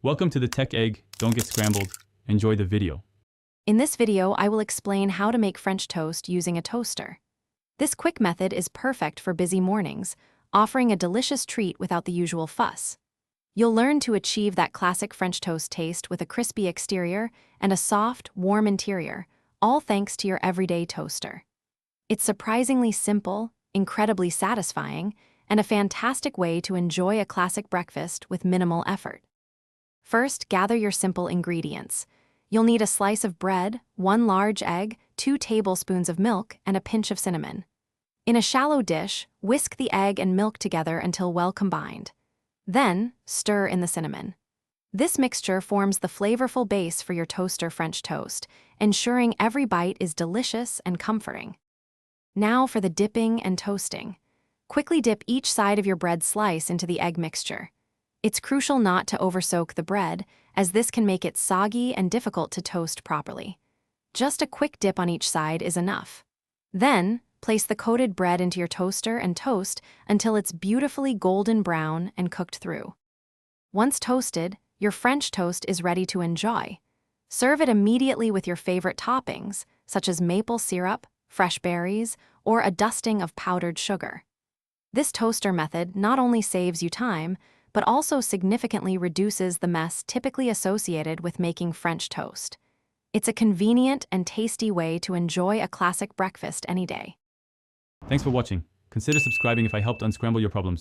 Welcome to the Tech Egg. Don't get scrambled. Enjoy the video. In this video, I will explain how to make French toast using a toaster. This quick method is perfect for busy mornings, offering a delicious treat without the usual fuss. You'll learn to achieve that classic French toast taste with a crispy exterior and a soft, warm interior, all thanks to your everyday toaster. It's surprisingly simple, incredibly satisfying, and a fantastic way to enjoy a classic breakfast with minimal effort. First, gather your simple ingredients. You'll need a slice of bread, 1 large egg, 2 tablespoons of milk, and a pinch of cinnamon. In a shallow dish, whisk the egg and milk together until well combined. Then, stir in the cinnamon. This mixture forms the flavorful base for your toaster French toast, ensuring every bite is delicious and comforting. Now for the dipping and toasting. Quickly dip each side of your bread slice into the egg mixture. It's crucial not to oversoak the bread, as this can make it soggy and difficult to toast properly. Just a quick dip on each side is enough. Then, place the coated bread into your toaster and toast until it's beautifully golden brown and cooked through. Once toasted, your French toast is ready to enjoy. Serve it immediately with your favorite toppings, such as maple syrup, fresh berries, or a dusting of powdered sugar. This toaster method not only saves you time, but also significantly reduces the mess typically associated with making French toast. It's a convenient and tasty way to enjoy a classic breakfast any day. Thanks for watching. Consider subscribing if I helped unscramble your problems.